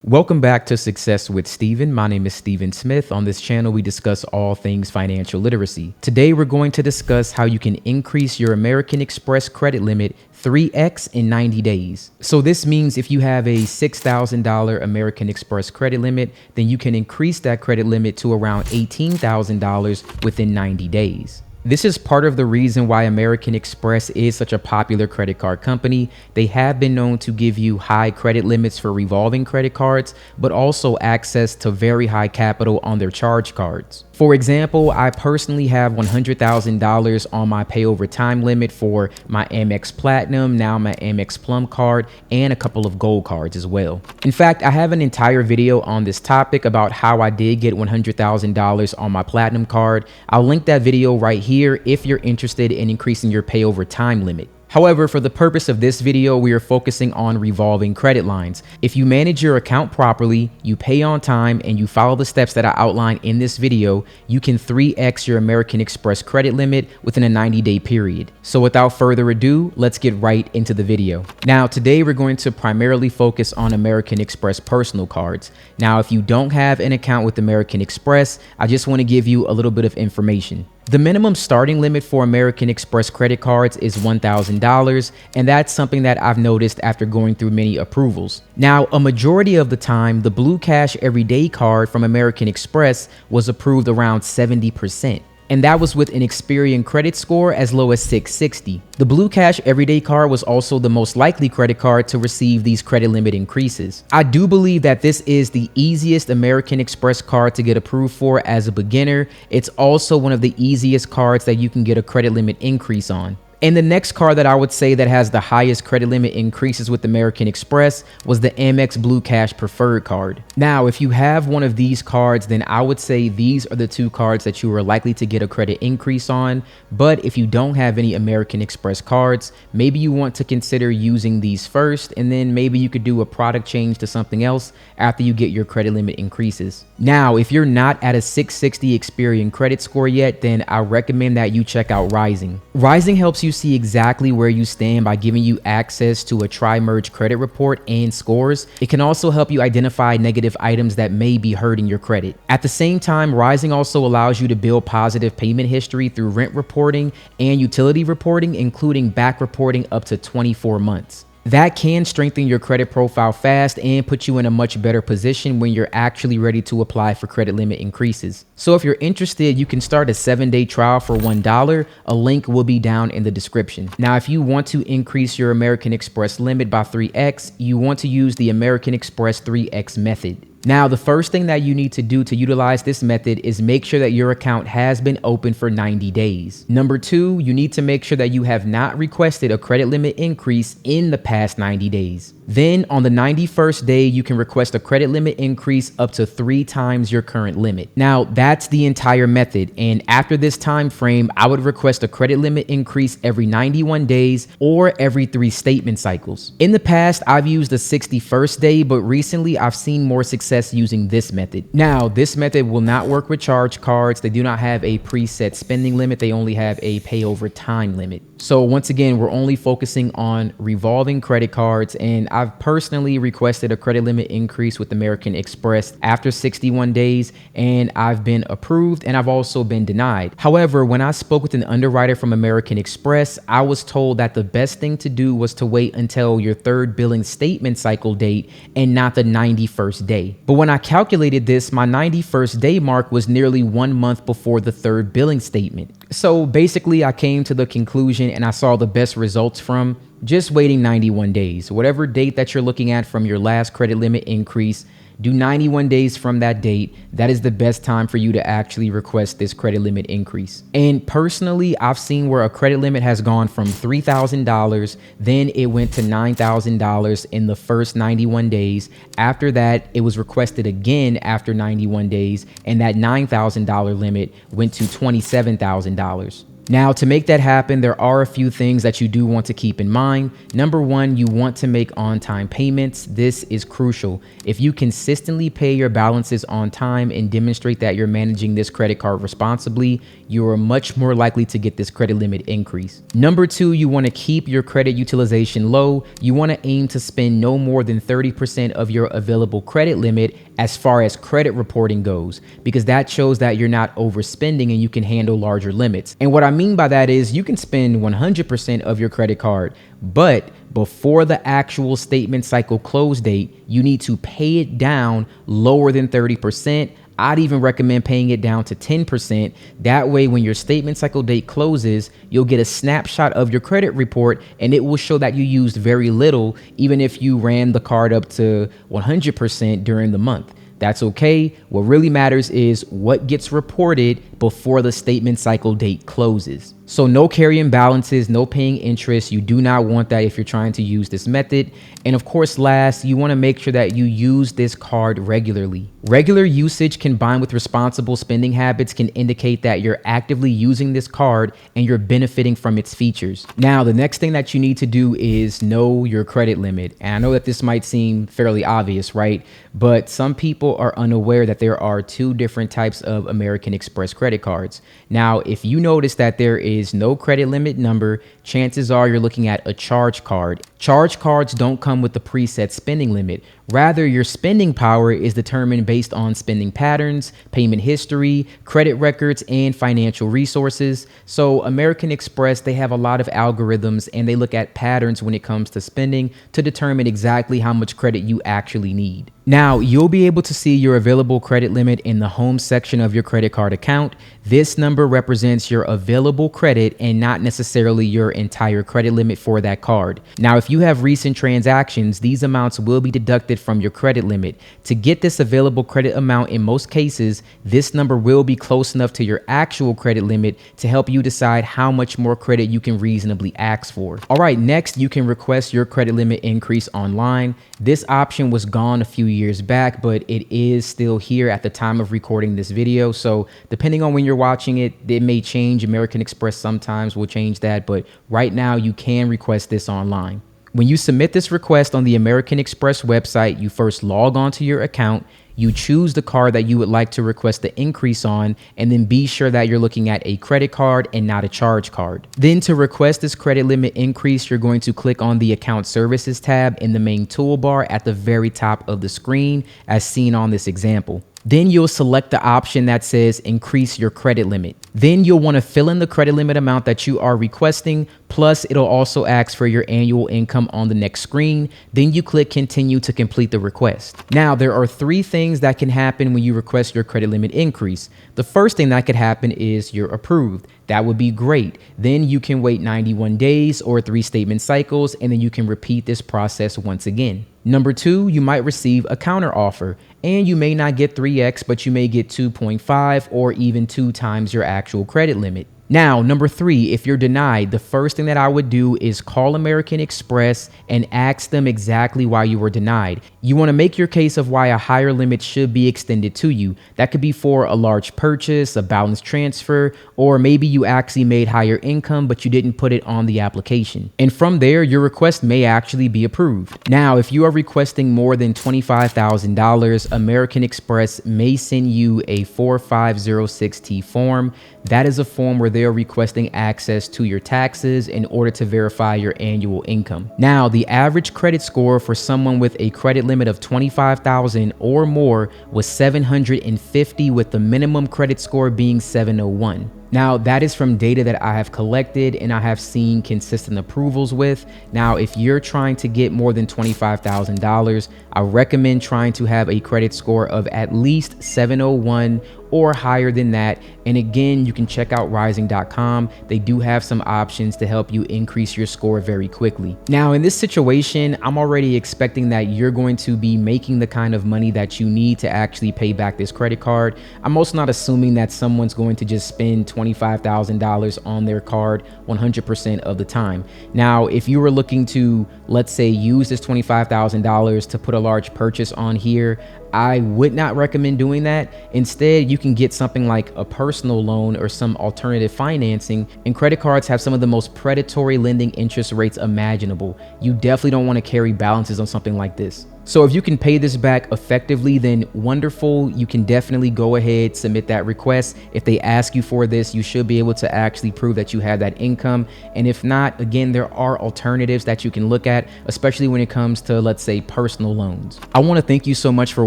Welcome back to Success with Steven. My name is Steven Smith. On this channel, we discuss all things financial literacy. Today, we're going to discuss how you can increase your American Express credit limit 3x in 90 days. So this means if you have a $6,000 American Express credit limit, then you can increase that credit limit to around $18,000 within 90 days. This is part of the reason why American Express is such a popular credit card company. They have been known to give you high credit limits for revolving credit cards, but also access to very high capital on their charge cards. For example, I personally have $100,000 on my pay over time limit for my Amex Platinum, now my Amex Plum card, and a couple of gold cards as well. In fact, I have an entire video on this topic about how I did get $100,000 on my Platinum card. I'll link that video right here if you're interested in increasing your pay over time limit. However, for the purpose of this video, we are focusing on revolving credit lines. If you manage your account properly, you pay on time, and you follow the steps that I outlined in this video, you can 3x your American Express credit limit within a 90-day period. So without further ado, let's get right into the video. Now, today we're going to primarily focus on American Express personal cards. Now, if you don't have an account with American Express, I just want to give you a little bit of information. The minimum starting limit for American Express credit cards is $1,000, and that's something that I've noticed after going through many approvals. Now, a majority of the time, the Blue Cash Everyday card from American Express was approved around 70%. And that was with an Experian credit score as low as 660. The Blue Cash Everyday card was also the most likely credit card to receive these credit limit increases. I do believe that this is the easiest American Express card to get approved for as a beginner. It's also one of the easiest cards that you can get a credit limit increase on. And the next card that I would say that has the highest credit limit increases with American Express was the Amex Blue Cash Preferred card. Now, if you have one of these cards, then I would say these are the two cards that you are likely to get a credit increase on. But if you don't have any American Express cards, maybe you want to consider using these first, and then maybe you could do a product change to something else after you get your credit limit increases. Now, if you're not at a 660 Experian credit score yet, then I recommend that you check out Rising. Rising helps you see exactly where you stand by giving you access to a tri-merge credit report and scores. It can also help you identify negative items that may be hurting your credit. At the same time, Rising also allows you to build positive payment history through rent reporting and utility reporting, including back reporting up to 24 months. That can strengthen your credit profile fast and put you in a much better position when you're actually ready to apply for credit limit increases. So if you're interested, you can start a 7-day trial for $1. A link will be down in the description. Now, if you want to increase your American Express limit by 3x, you want to use the American Express 3x method. Now, the first thing that you need to do to utilize this method is make sure that your account has been open for 90 days. Number 2, you need to make sure that you have not requested a credit limit increase in the past 90 days. Then on the 91st day, you can request a credit limit increase up to 3 times your current limit. Now, that's the entire method. And after this time frame, I would request a credit limit increase every 91 days or every 3 statement cycles. In the past, I've used the 61st day, but recently I've seen more success using this method. Now, this method will not work with charge cards. They do not have a preset spending limit. They only have a pay over time limit. So once again, we're only focusing on revolving credit cards, and I've personally requested a credit limit increase with American Express after 61 days, and I've been approved and I've also been denied. However, when I spoke with an underwriter from American Express, I was told that the best thing to do was to wait until your 3rd billing statement cycle date and not the 91st day. But when I calculated this, my 91st day mark was nearly 1 month before the 3rd billing statement. So basically, I came to the conclusion and I saw the best results from just waiting 91 days. Whatever date that you're looking at from your last credit limit increase, do 91 days from that date. That is the best time for you to actually request this credit limit increase. And personally, I've seen where a credit limit has gone from $3,000, then it went to $9,000 in the first 91 days. After that, it was requested again after 91 days, and that $9,000 limit went to $27,000. Now, to make that happen, there are a few things that you do want to keep in mind. Number one, you want to make on-time payments. This is crucial. If you consistently pay your balances on time and demonstrate that you're managing this credit card responsibly, you are much more likely to get this credit limit increase. Number two, you want to keep your credit utilization low. You want to aim to spend no more than 30% of your available credit limit as far as credit reporting goes, because that shows that you're not overspending and you can handle larger limits. And what I mean by that is you can spend 100% of your credit card, but before the actual statement cycle close date, you need to pay it down lower than 30%. I'd even recommend paying it down to 10%. That way, when your statement cycle date closes, you'll get a snapshot of your credit report and it will show that you used very little, even if you ran the card up to 100% during the month. That's okay. What really matters is what gets reported before the statement cycle date closes. So no carrying balances, no paying interest. You do not want that if you're trying to use this method. And of course, last, you want to make sure that you use this card regularly. Regular usage combined with responsible spending habits can indicate that you're actively using this card and you're benefiting from its features. Now, the next thing that you need to do is know your credit limit. And I know that this might seem fairly obvious, right? But some people are unaware that there are two different types of American Express credit cards. Now, if you notice that there is no credit limit number, chances are you're looking at a charge card. Charge cards don't come with the preset spending limit. Rather, your spending power is determined based on spending patterns, payment history, credit records, and financial resources. So American Express, they have a lot of algorithms and they look at patterns when it comes to spending to determine exactly how much credit you actually need. Now, you'll be able to see your available credit limit in the home section of your credit card account. This number represents your available credit and not necessarily your entire credit limit for that card. Now, if you have recent transactions, these amounts will be deducted from your credit limit. To get this available credit amount, in most cases, this number will be close enough to your actual credit limit to help you decide how much more credit you can reasonably ask for. All right, next, you can request your credit limit increase online. This option was gone a few years back, but it is still here at the time of recording this video. So depending on when you're watching it, it may change. American Express sometimes will change that, but right now you can request this online. When you submit this request on the American Express website, you first log on to your account. You choose the card that you would like to request the increase on, and then be sure that you're looking at a credit card and not a charge card. Then to request this credit limit increase, you're going to click on the Account Services tab in the main toolbar at the very top of the screen, as seen on this example. Then you'll select the option that says increase your credit limit. Then you'll want to fill in the credit limit amount that you are requesting, plus it'll also ask for your annual income on the next screen. Then you click continue to complete the request. Now, there are three things that can happen when you request your credit limit increase. The first thing that could happen is you're approved. That would be great. Then you can wait 91 days or 3 statement cycles, and then you can repeat this process once again. Number two, you might receive a counter offer, and you may not get 3x, but you may get 2.5 or even 2 times your actual credit limit. Now, number three, if you're denied, the first thing that I would do is call American Express and ask them exactly why you were denied. You want to make your case of why a higher limit should be extended to you. That could be for a large purchase, a balance transfer, or maybe you actually made higher income, but you didn't put it on the application. And from there, your request may actually be approved. Now, if you are requesting more than $25,000, American Express may send you a 4506T form. That is a form where they are requesting access to your taxes in order to verify your annual income. Now, the average credit score for someone with a credit limit of $25,000 or more was 750, with the minimum credit score being 701. Now, that is from data that I have collected and I have seen consistent approvals with. Now, if you're trying to get more than $25,000, I recommend trying to have a credit score of at least 701 or higher than that. And again, you can check out rising.com. They do have some options to help you increase your score very quickly. Now, in this situation, I'm already expecting that you're going to be making the kind of money that you need to actually pay back this credit card. I'm also not assuming that someone's going to just spend $25,000 on their card 100% of the time. Now, if you were looking to, let's say, use this $25,000 to put a large purchase on here, I would not recommend doing that. Instead, you can get something like a personal loan or some alternative financing, and credit cards have some of the most predatory lending interest rates imaginable. You definitely don't want to carry balances on something like this. So if you can pay this back effectively, then wonderful. You can definitely go ahead, submit that request. If they ask you for this, you should be able to actually prove that you have that income. And if not, again, there are alternatives that you can look at, especially when it comes to, let's say, personal loans. I want to thank you so much for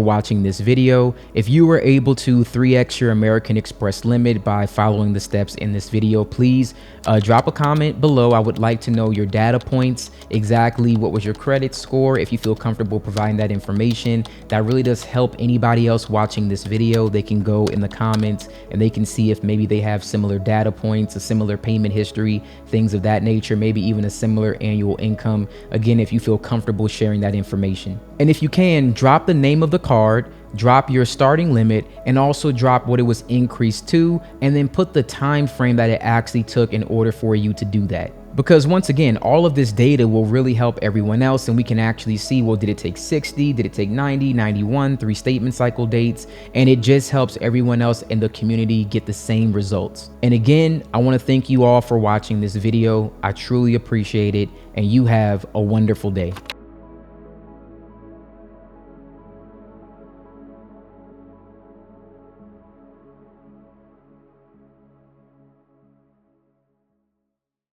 watching this video. If you were able to 3x your American Express limit by following the steps in this video, please drop a comment below. I would like to know your data points, exactly what was your credit score. If you feel comfortable providing that information, that really does help anybody else watching this video. They can go in the comments and they can see if maybe they have similar data points, a similar payment history, things of that nature, maybe even a similar annual income. Again, if you feel comfortable sharing that information. And if you can, drop the name of the card, drop your starting limit, and also drop what it was increased to, and then put the time frame that it actually took in order for you to do that. Because once again, all of this data will really help everyone else, and we can actually see, well, did it take 60? Did it take 90, 91, 3 statement cycle dates? And it just helps everyone else in the community get the same results. And again, I want to thank you all for watching this video. I truly appreciate it, and you have a wonderful day.